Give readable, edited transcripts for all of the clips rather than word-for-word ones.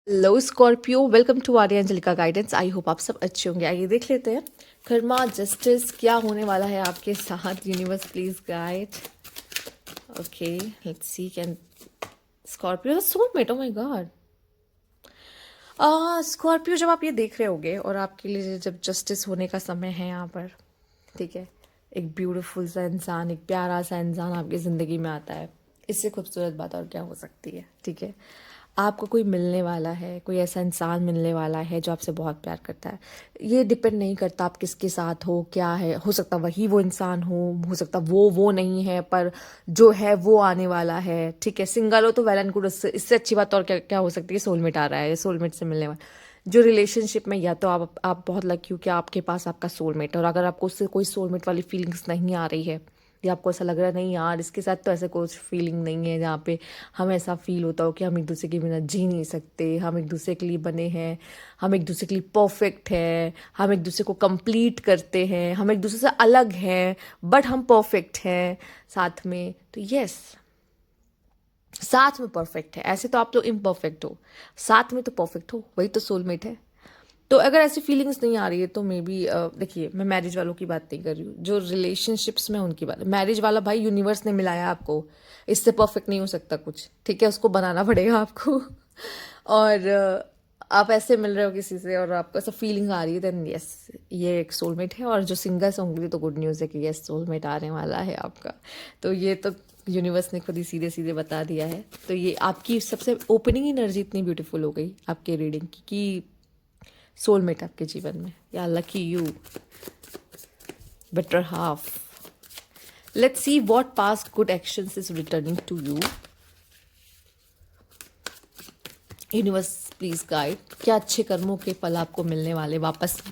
Hello Scorpio, welcome to Arya Anjalika guidance. I hope आप सब अच्छे होंगे। आइए देख लेते हैं कर्मा जस्टिस क्या होने वाला है आपके साथ। Universe please guide. Okay, let's see can Scorpio soulmate. Oh my God. Scorpio, जब आप ये देख रहे होगे और आपके लिए जब जस्टिस होने का समय है यहाँ पर, ठीक है, एक ब्यूटीफुल सा इंसान, एक प्यारा सा इंसान आपकी ज़िंदगी में आता है। इससे खूबसूरत बात और क्या हो सकती है। ठीक है, आपको कोई मिलने वाला है, कोई ऐसा इंसान मिलने वाला है जो आपसे बहुत प्यार करता है। ये डिपेंड नहीं करता आप किसके साथ हो, क्या है, हो सकता वही वो इंसान हो सकता वो नहीं है, पर जो है वो आने वाला है। ठीक है, सिंगल हो तो वेल एंड गुड। इससे अच्छी बात और क्या क्या हो सकती है। सोलमेट आ रहा है, सोलमेट से मिलने वाला जो रिलेशनशिप में, या तो आप बहुत लकी हो कि आपके पास आपका सोलमेट है। और अगर आपको उससे कोई सोलमेट वाली फीलिंग्स नहीं आ रही है, या आपको ऐसा लग रहा है नहीं यार इसके साथ तो ऐसा कुछ फीलिंग नहीं है जहाँ पे हमें ऐसा फील होता हो कि हम एक दूसरे के बिना जी नहीं सकते, हम एक दूसरे के लिए बने हैं, हम एक दूसरे के लिए परफेक्ट हैं, हम एक दूसरे को कंप्लीट करते हैं, हम एक दूसरे से अलग हैं बट हम परफेक्ट हैं साथ में, तो यस, साथ में परफेक्ट है। ऐसे तो आप लोग इम्परफेक्ट हो, साथ में तो परफेक्ट हो, वही तो सोलमेट है। तो अगर ऐसी फीलिंग्स नहीं आ रही है तो मे बी, देखिए, मैं मैरिज वालों की बात नहीं कर रही हूँ, जो रिलेशनशिप्स में उनकी बात। मैरिज वाला भाई यूनिवर्स ने मिलाया आपको, इससे परफेक्ट नहीं हो सकता कुछ। ठीक है, उसको बनाना पड़ेगा आपको। और आप ऐसे मिल रहे हो किसी से और आपको ऐसा फीलिंग आ रही है, देन यस, ये एक सोलमेट है। और जो सिंगल्स होंगे तो गुड न्यूज़ है कि यस, सोलमेट आने वाला है आपका। तो ये तो यूनिवर्स ने खुद ही सीधे सीधे बता दिया है। तो ये आपकी सबसे ओपनिंग एनर्जी इतनी ब्यूटीफुल हो गई आपके रीडिंग की कि सोलमेट आपके जीवन में, या lucky you, better half. Let's see what past good actions is returning to you. Universe please guide, क्या अच्छे कर्मों के फल आपको मिलने वाले वापस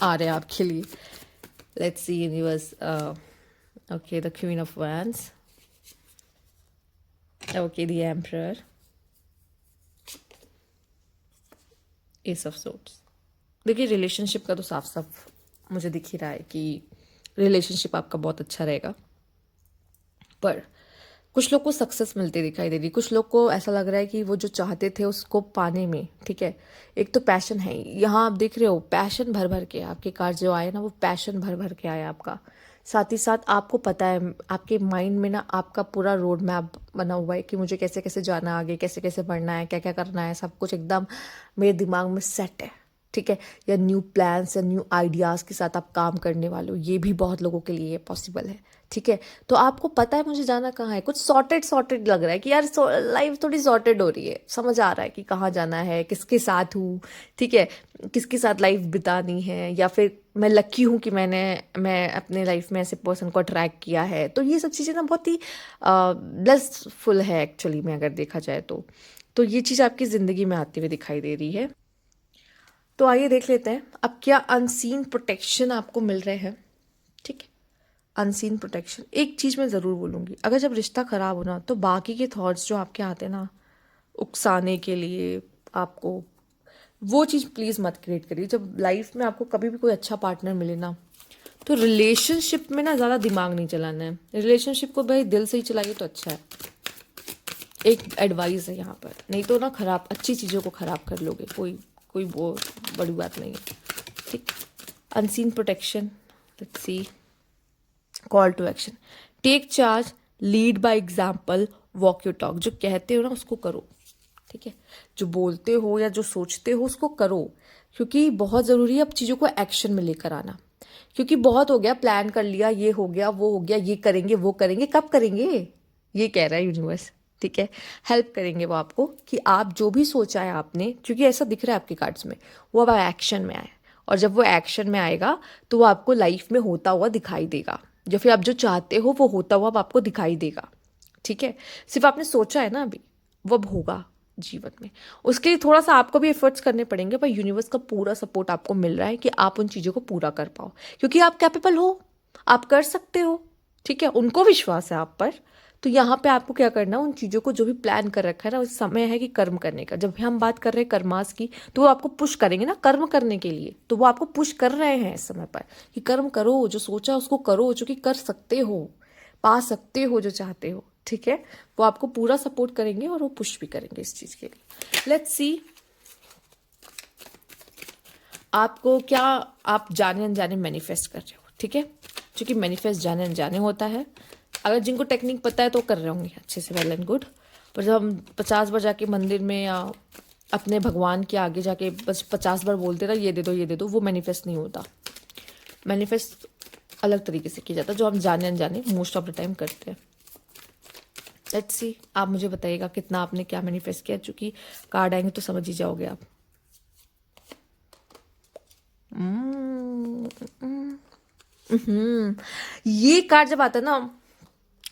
आ रहे हैं आपके लिए। Let's see universe. Okay, the queen of wands, okay, the emperor, S of swords. देखिए, रिलेशनशिप का तो साफ साफ मुझे दिख ही रहा है कि रिलेशनशिप आपका बहुत अच्छा रहेगा, पर कुछ लोग को सक्सेस मिलती दिखाई दे रही, कुछ लोग को ऐसा लग रहा है कि वो जो चाहते थे उसको पाने में, ठीक है, एक तो पैशन है यहाँ। आप देख रहे हो पैशन भर भर के आपके कार्ड जो आए ना, वो पैशन भर भर के आया आपका। साथ ही साथ आपको पता है, आपके माइंड में ना आपका पूरा रोड मैप बना हुआ है कि मुझे कैसे कैसे जाना है आगे, कैसे कैसे बढ़ना है, क्या क्या करना है, सब कुछ एकदम मेरे दिमाग में सेट है। ठीक है, या न्यू प्लान्स या न्यू आइडियाज़ के साथ आप काम करने वाले हो, ये भी बहुत लोगों के लिए पॉसिबल है। ठीक है, तो आपको पता है मुझे जाना कहाँ है, कुछ सॉर्टेड सॉर्टेड लग रहा है कि यार लाइफ थोड़ी सॉर्टेड हो रही है, समझ आ रहा है कि कहाँ जाना है, किसके साथ हूँ, ठीक है, किसके साथ लाइफ बितानी है, या फिर मैं लकी हूँ कि मैं अपने लाइफ में ऐसे पर्सन को अट्रैक्ट किया है। तो ये सब चीज़ें ना बहुत ही ब्लेसफुल है एक्चुअली में, अगर देखा जाए तो ये चीज़ आपकी ज़िंदगी में आती हुई दिखाई दे रही है। तो आइए देख लेते हैं अब क्या अनसीन प्रोटेक्शन आपको मिल रहे हैं। ठीक है, अनसीन प्रोटेक्शन। एक चीज़ मैं ज़रूर बोलूँगी, अगर जब रिश्ता ख़राब हो ना, तो बाकी के थॉट्स जो आपके आते हैं ना उकसाने के लिए आपको, वो चीज़ प्लीज़ मत क्रिएट करिए। जब लाइफ में आपको कभी भी कोई अच्छा पार्टनर मिले ना, तो रिलेशनशिप में ना ज़्यादा दिमाग नहीं चलाना है। रिलेशनशिप को भाई दिल से ही चलाइए तो अच्छा है, एक एडवाइस है यहाँ पर। नहीं तो ना खराब अच्छी चीज़ों को ख़राब कर लोगे, कोई कोई वो बड़ी बात नहीं है। ठीक, unseen protection. Let's see, call to action, take charge, lead by example, walk your talk. जो कहते हो ना उसको करो। ठीक है, जो बोलते हो या जो सोचते हो उसको करो, क्योंकि बहुत ज़रूरी है अब चीज़ों को एक्शन में लेकर आना। क्योंकि बहुत हो गया, प्लान कर लिया, ये हो गया, वो हो गया, ये करेंगे वो करेंगे, कब करेंगे, ये कह रहा है यूनिवर्स। ठीक है, हेल्प करेंगे वो आपको कि आप जो भी सोचा है आपने, क्योंकि ऐसा दिख रहा है आपके कार्ड्स में, वो अब एक्शन में आए। और जब वो एक्शन में आएगा तो वो आपको लाइफ में होता हुआ दिखाई देगा, जो फिर आप जो चाहते हो वो होता हुआ अब आपको दिखाई देगा। ठीक है, सिर्फ आपने सोचा है ना अभी, वो अब होगा जीवन में। उसके लिए थोड़ा सा आपको भी एफर्ट्स करने पड़ेंगे, पर यूनिवर्स का पूरा सपोर्ट आपको मिल रहा है कि आप उन चीज़ों को पूरा कर पाओ, क्योंकि आप कैपेबल हो, आप कर सकते हो। ठीक है, उनको विश्वास है आप पर। तो यहाँ पे आपको क्या करना है, उन चीज़ों को जो भी प्लान कर रखा है ना, उस समय है कि कर्म करने का। जब भी हम बात कर रहे हैं कर्मास की, तो वो आपको पुश करेंगे ना कर्म करने के लिए, तो वो आपको पुश कर रहे हैं इस समय पर कि कर्म करो, जो सोचा उसको करो, जो कि कर सकते हो, पा सकते हो जो चाहते हो। ठीक है, वो आपको पूरा सपोर्ट करेंगे और वो पुश भी करेंगे इस चीज़ के लिए। लेट्स सी आपको क्या, आप जाने अनजाने मैनिफेस्ट कर रहे हो, ठीक है, क्योंकि मैनिफेस्ट जाने अनजाने होता है। अगर जिनको टेक्निक पता है तो कर रहे होंगे अच्छे से, वेल एंड गुड। पर जब हम 50 बार जाके मंदिर में या अपने भगवान के आगे जाके बस 50 बार बोलते रहा ये दे दो ये दे दो, वो मैनिफेस्ट नहीं होता। मैनिफेस्ट अलग तरीके से किया जाता है, जो हम जाने अनजाने मोस्ट ऑफ द टाइम करते हैं। लेट्स सी, आप मुझे बताइएगा कितना आपने क्या मैनिफेस्ट किया, चूंकि कार्ड आएंगे तो समझ ही जाओगे आप। ये कार्ड जब आता है ना,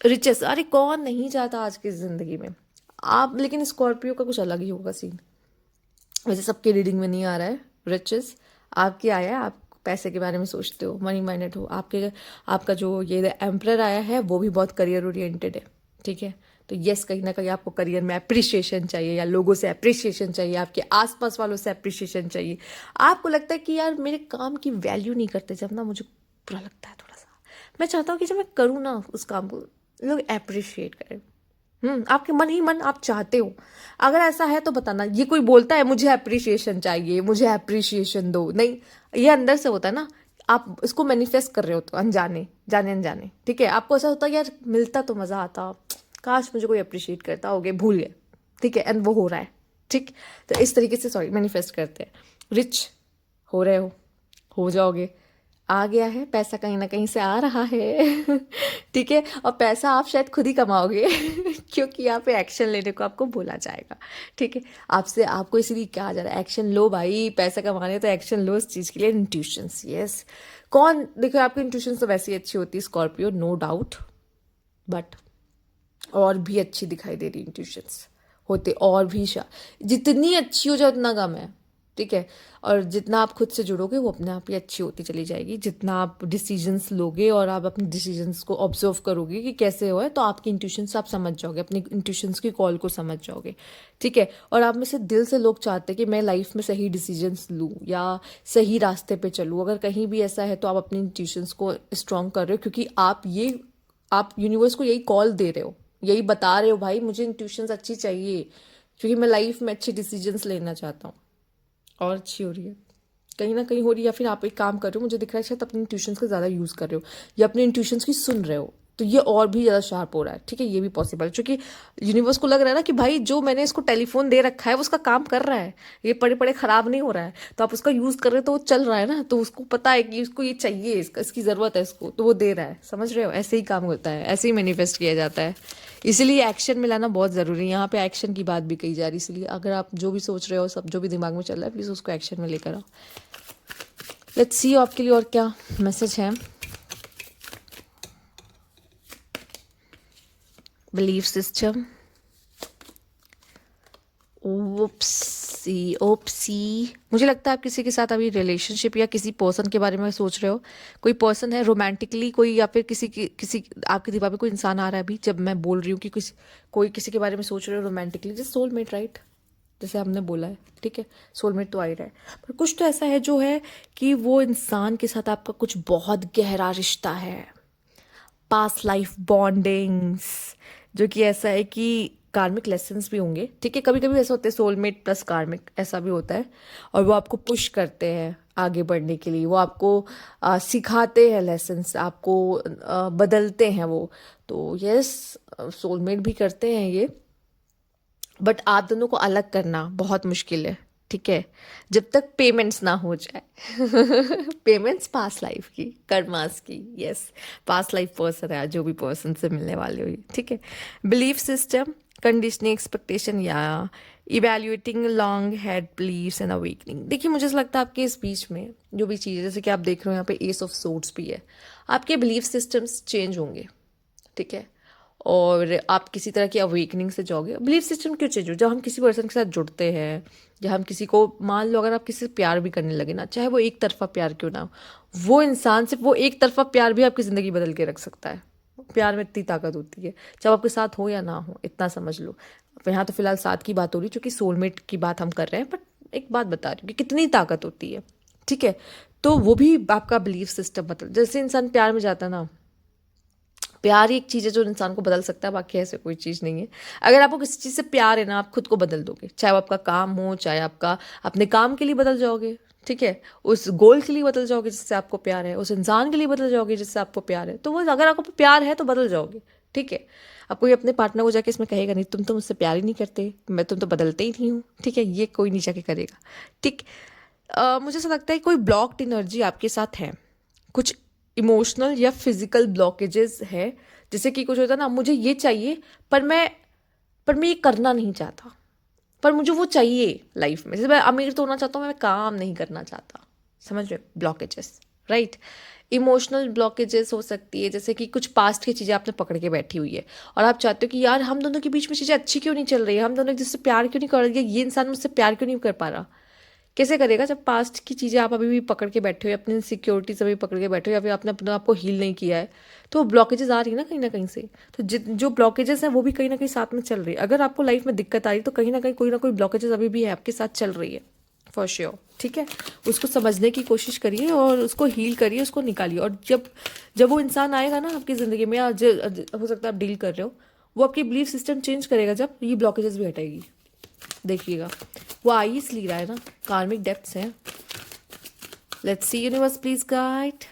रिचेस, अरे कौन नहीं चाहता आज की जिंदगी में आप, लेकिन स्कॉर्पियो का कुछ अलग ही होगा सीन। वैसे सबके रीडिंग में नहीं आ रहा है रिचेस, आपके आया है, आप पैसे के बारे में सोचते हो, मनी माइंडेड हो। आपके आपका जो ये एम्परर आया है वो भी बहुत करियर ओरिएंटेड है, ठीक है। तो यस, कहीं ना कहीं आपको करियर में अप्रिशिएशन चाहिए, या लोगों से अप्रिशिएशन चाहिए, आपके आसपास वालों से अप्रिशिएशन चाहिए। आपको लगता है कि यार मेरे काम की वैल्यू नहीं करते, जब ना मुझे बुरा लगता है थोड़ा सा। मैं चाहता हूँ कि जब मैं करूँ ना उस काम को, लोग अप्रिशिएट करें। आपके मन ही मन आप चाहते हो। अगर ऐसा है तो बताना। ये कोई बोलता है मुझे अप्रिशिएशन चाहिए, मुझे अप्रिशिएशन दो, नहीं, ये अंदर से होता है ना। आप इसको मैनिफेस्ट कर रहे हो तो अनजाने, जाने अनजाने, ठीक है। आपको ऐसा होता है यार मिलता तो मजा आता, काश मुझे कोई अप्रिशिएट करता, हो गए भूल गए, ठीक है, एंड वो हो रहा है, ठीक। तो इस तरीके से सॉरी मैनिफेस्ट करते हैं। रिच हो रहे हो जाओगे, आ गया है पैसा, कहीं ना कहीं से आ रहा है ठीक है। और पैसा आप शायद खुद ही कमाओगे क्योंकि यहाँ पे एक्शन लेने को आपको बोला जाएगा, ठीक है। आपसे आपको इसीलिए कहा जा रहा है एक्शन लो भाई, पैसा कमाने तो एक्शन लो इस चीज़ के लिए। Intuitions, yes. कौन देखो, आपकी इंट्यूशंस तो वैसे ही अच्छी होती है स्कॉर्पियो, नो डाउट, बट और भी अच्छी दिखाई दे रही इंट्यूशंस होते, और भी जितनी अच्छी हो जाए उतना कम है, ठीक है। और जितना आप खुद से जुड़ोगे वो अपने आप ही अच्छी होती चली जाएगी। जितना आप डिसीजंस लोगे और आप अपने डिसीजंस को ऑब्जर्व करोगे कि कैसे हो है, तो आपकी इंट्यूशंस आप समझ जाओगे, अपनी इंट्यूशंस की कॉल को समझ जाओगे, ठीक है। और आप में से दिल से लोग चाहते हैं कि मैं लाइफ में सही डिसीजंस लूँ या सही रास्ते पे चलूँ। अगर कहीं भी ऐसा है तो आप अपनी इंट्यूशंस को स्ट्रॉन्ग कर रहे हो, क्योंकि आप यूनिवर्स को यही कॉल दे रहे हो, यही बता रहे हो भाई मुझे इंट्यूशंस अच्छी चाहिए, क्योंकि मैं लाइफ में अच्छे डिसीजंस लेना चाहता हूँ। और अच्छी हो रही है, कहीं ना कहीं हो रही है। या फिर आप एक काम कर रहे हो, मुझे दिख रहा है शायद अपनी इंट्यूशंस का ज़्यादा यूज़ कर रहे हो या अपने इंट्यूशंस की सुन रहे हो, तो ये और भी ज़्यादा शार्प हो रहा है, ठीक है। ये भी पॉसिबल है, क्योंकि यूनिवर्स को लग रहा है ना कि भाई जो मैंने इसको टेलीफोन दे रखा है वो उसका काम कर रहा है, ये पड़े पड़े ख़राब नहीं हो रहा है, तो आप उसका यूज़ कर रहे हो तो वो चल रहा है ना, तो उसको पता है कि उसको ये चाहिए, इसकी ज़रूरत है इसको, तो वो दे रहा है। समझ रहे हो, ऐसे ही काम होता है, ऐसे ही मैनिफेस्ट किया जाता है। इसीलिए एक्शन में लाना बहुत ज़रूरी है। यहाँ पे एक्शन की बात भी कही जा रही है, इसलिए अगर आप जो भी सोच रहे हो, सब जो भी दिमाग में चल रहा है, प्लीज़ उसको एक्शन में लेकर आओ। लेट्स सी आपके लिए और क्या मैसेज है। बिलीफ सिस्टम, ओप्सी, मुझे लगता है आप किसी के साथ अभी रिलेशनशिप या किसी पर्सन के बारे में सोच रहे हो। कोई पर्सन है रोमांटिकली कोई, या फिर किसी आपके दिमाग में कोई इंसान आ रहा है अभी जब मैं बोल रही हूँ कि कोई किसी के बारे में सोच रहे हो रोमांटिकली, जैसे सोलमेट, राइट, जैसे हमने बोला है, ठीक है। सोलमेट तो आ ही रहा है, पर कुछ तो ऐसा है जो है कि वो इंसान के साथ आपका कुछ बहुत गहरा रिश्ता है, पास्ट लाइफ बॉन्डिंग्स, जो कि ऐसा है कि कार्मिक लेसन्स भी होंगे, ठीक है। कभी कभी ऐसा होता है सोलमेट प्लस कार्मिक, ऐसा भी होता है। और वो आपको पुश करते हैं आगे बढ़ने के लिए, वो आपको सिखाते हैं लेसन्स, आपको बदलते हैं वो। तो यस, सोलमेट भी करते हैं ये, बट आप दोनों को अलग करना बहुत मुश्किल है, ठीक है, जब तक पेमेंट्स ना हो जाए पेमेंट्स पास्ट लाइफ की, कर्मास की, यस, पास्ट लाइफ पर्सन है जो भी पर्सन से मिलने वाले हुई, ठीक है। बिलीफ सिस्टम, कंडीशनिंग एक्सपेक्टेशन या evaluating long held beliefs and awakening. देखिए मुझे ऐसा लगता है आपके इस बीच में जो भी चीज़ है, जैसे कि आप देख रहे हो यहाँ पे एस ऑफ सोर्ड्स भी है, आपके बिलीफ सिस्टम्स चेंज होंगे, ठीक है। और आप किसी तरह की अवेकनिंग से जाओगे। बिलीफ सिस्टम क्यों चेंज हो, जब हम किसी पर्सन के साथ जुड़ते हैं, या हम किसी को, मान लो अगर आप किसी से प्यार भी करने लगे ना, चाहे वो एक तरफा प्यार क्यों ना हो, वो इंसान सिर्फ वो एक तरफा प्यार भी आपकी ज़िंदगी बदल के रख सकता है। प्यार में इतनी ताकत होती है, चाहे आपके साथ हो या ना हो, इतना समझ लो। यहाँ तो फिलहाल साथ की बात हो रही है, क्योंकि सोलमेट की बात हम कर रहे हैं, बट एक बात बता रही हूँ कि कितनी ताकत होती है, ठीक है। तो वो भी आपका बिलीफ सिस्टम, मतलब जैसे इंसान प्यार में जाता है ना, प्यार ही एक चीज़ है जो इंसान को बदल सकता है, बाकी ऐसे कोई चीज़ नहीं है। अगर आपको किसी चीज़ से प्यार है ना, आप खुद को बदल दोगे, चाहे वो आपका काम हो, चाहे आपका अपने काम के लिए बदल जाओगे, ठीक है, उस गोल के लिए बदल जाओगे जिससे आपको प्यार है, उस इंसान के लिए बदल जाओगे जिससे आपको प्यार है। तो वो अगर आपको प्यार है तो बदल जाओगे, ठीक है। अब कोई अपने पार्टनर को जाके इसमें कहेगा नहीं तुम तो मुझसे प्यार ही नहीं करते, तुम तो बदलते ही नहीं हो, ठीक है, ये कोई नहीं जाके करेगा, ठीक। मुझे ऐसा लगता है कोई ब्लॉक्ड एनर्जी आपके साथ है, कुछ इमोशनल या फिजिकल ब्लॉकेजेस है। जैसे कि कुछ होता है ना, मुझे ये चाहिए पर मैं ये करना नहीं चाहता, पर मुझे वो चाहिए लाइफ में। जैसे मैं अमीर तो होना चाहता हूँ, मैं काम नहीं करना चाहता, समझ रहे हो, ब्लॉकेजेस, राइट। इमोशनल ब्लॉकेजेस हो सकती है, जैसे कि कुछ पास्ट की चीज़ें आपने पकड़ के बैठी हुई है और आप चाहते हो कि यार हम दोनों के बीच में चीज़ें अच्छी क्यों नहीं चल रही है, हम दोनों एक दूसरे से प्यार क्यों नहीं कर रहे, ये इंसान मुझसे प्यार क्यों नहीं कर पा रहा। कैसे करेगा जब पास्ट की चीज़ें आप अभी भी पकड़ के बैठे हो, अपनी इनसिक्योरिटीज अभी पकड़ के बैठे हो, या फिर आपने अपने आप को हील नहीं किया है, तो वो ब्लॉकेजेस आ रही है ना कहीं से। तो जो ब्लॉकेजेस हैं वो भी कहीं ना कहीं साथ में चल रही है। अगर आपको लाइफ में दिक्कत आ रही है तो कहीं ना कहीं कोई ना कोई ब्लॉकेजेस अभी भी है, आपके साथ चल रही है, फॉर श्योर, ठीक है। उसको समझने की कोशिश करिए और उसको हील करिए, उसको निकालिए। और जब जब वो इंसान आएगा ना आपकी ज़िंदगी में, या हो सकता है आप डील कर रहे हो, वो आपकी बिलीफ सिस्टम चेंज करेगा, जब ये ब्लॉकेजेस भी हटाएगी, देखिएगा। वो आ ही इसलिए रहा है ना, कार्मिक डेप्थ्स हैं। Let's see universe please guide,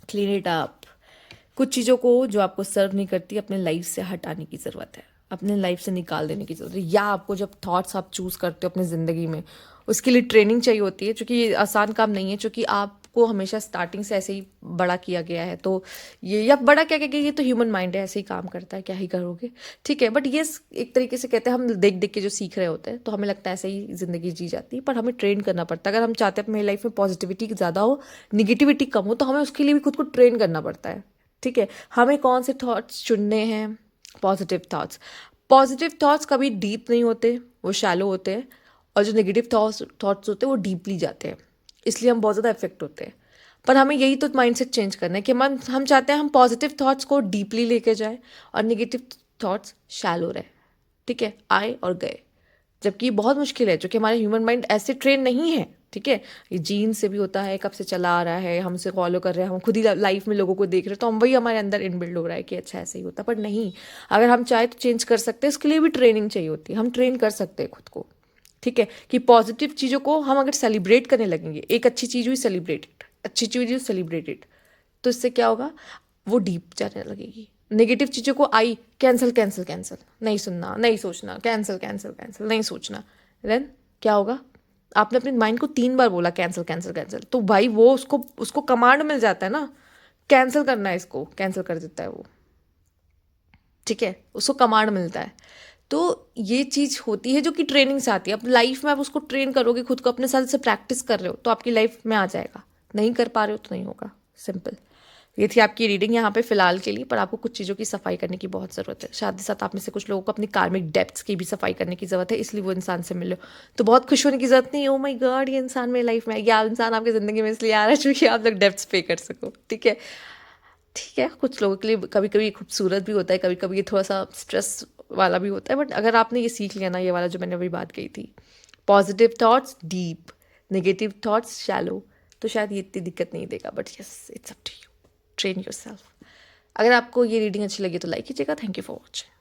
clean it up. कुछ चीज़ों को जो आपको सर्व नहीं करती अपने लाइफ से हटाने की ज़रूरत है, अपने लाइफ से निकाल देने की ज़रूरत है। या आपको जब थॉट्स आप चूज़ करते हो अपनी ज़िंदगी में, उसके लिए ट्रेनिंग चाहिए होती है, क्योंकि ये आसान काम नहीं है, क्योंकि आपको हमेशा स्टार्टिंग से ऐसे ही बड़ा किया गया है। तो ये, या बड़ा क्या क्या, ये तो ह्यूमन माइंड है, ऐसे ही काम करता है, क्या ही करोगे, ठीक है। बट ये एक तरीके से कहते हैं, हम देख देख के जो सीख रहे होते हैं तो हमें लगता है ऐसे ही ज़िंदगी जी जाती है, पर हमें ट्रेन करना पड़ता है। अगर हम चाहते हैं अपनी लाइफ में पॉजिटिविटी ज़्यादा हो, निगेटिविटी कम हो, तो हमें उसके लिए भी खुद को ट्रेन करना पड़ता है, ठीक है। हमें कौन से थॉट्स चुनने हैं, पॉजिटिव थॉट्स। पॉजिटिव थॉट्स कभी डीप नहीं होते, वो शैलो होते हैं, और जो नेगेटिव थॉट्स होते हैं वो डीपली जाते हैं, इसलिए हम बहुत ज़्यादा इफेक्ट होते हैं। पर हमें यही तो माइंडसेट चेंज करना है कि हम चाहते हैं हम पॉजिटिव थॉट्स को डीपली लेके जाएं और नेगेटिव थॉट्स शैलो रहे, ठीक है, आए और गए। जबकि ये बहुत मुश्किल है, जो कि हमारे ह्यूमन माइंड ऐसे ट्रेन नहीं है, ठीक है। ये जीन से भी होता है, कब से चला आ रहा है, हमसे फॉलो कर रहे हैं, हम खुद ही लाइफ में लोगों को देख रहे हैं, तो हम वही हमारे अंदर इनबिल्ड हो रहा है कि अच्छा ऐसे ही होता है। पर नहीं, अगर हम चाहे तो चेंज कर सकते हैं, इसके लिए भी ट्रेनिंग चाहिए होती है, हम ट्रेन कर सकते हैं खुद को, ठीक है। कि पॉजिटिव चीज़ों को हम अगर सेलिब्रेट करने लगेंगे, एक अच्छी चीज़ हुई सेलिब्रेटेड, अच्छी चीज़ हुई सेलिब्रेटेड, तो इससे क्या होगा, वो डीप जाने लगेगी। नेगेटिव चीज़ों को आई कैंसिल कैंसिल कैंसिल, नहीं सुनना, नहीं सोचना, कैंसिल कैंसिल कैंसिल, नहीं सोचना, देन क्या होगा, आपने अपने माइंड को 3 बार बोला कैंसिल कैंसिल कैंसिल, तो भाई वो उसको कमांड मिल जाता है ना, कैंसिल करना है, इसको कैंसिल कर देता है वो, ठीक है, उसको कमांड मिलता है। तो ये चीज़ होती है जो कि ट्रेनिंग से आती है। अब लाइफ में आप उसको ट्रेन करोगे, खुद को अपने साथ से प्रैक्टिस कर रहे हो तो आपकी लाइफ में आ जाएगा, नहीं कर पा रहे हो तो नहीं होगा, सिंपल। ये थी आपकी रीडिंग यहाँ पे फिलहाल के लिए, पर आपको कुछ चीज़ों की सफाई करने की बहुत ज़रूरत है। साथ ही साथ आप में से कुछ लोगों को अपनी कार्मिक डेप्थ्स की भी सफाई करने की ज़रूरत है, इसलिए वो इंसान से मिले। तो बहुत खुश होने की ज़रूरत नहीं है, ओ माय गॉड ये इंसान मेरी लाइफ में आ गया, इंसान आपकी ज़िंदगी में इसलिए आ रहा है क्योंकि आप लोग डेप्थ्स पे कर सको, ठीक है। ठीक है, कुछ लोगों के लिए कभी कभी खूबसूरत भी होता है, कभी कभी ये थोड़ा सा स्ट्रेस वाला भी होता है। बट अगर आपने ये सीख लिया ना, ये वाला जो मैंने अभी बात कही थी, positive thoughts deep, negative thoughts shallow, तो शायद ये इतनी दिक्कत नहीं देगा। But yes, it's up to you, train yourself. अगर आपको ये रीडिंग अच्छी लगी तो लाइक कीजिएगा। Thank you for watching.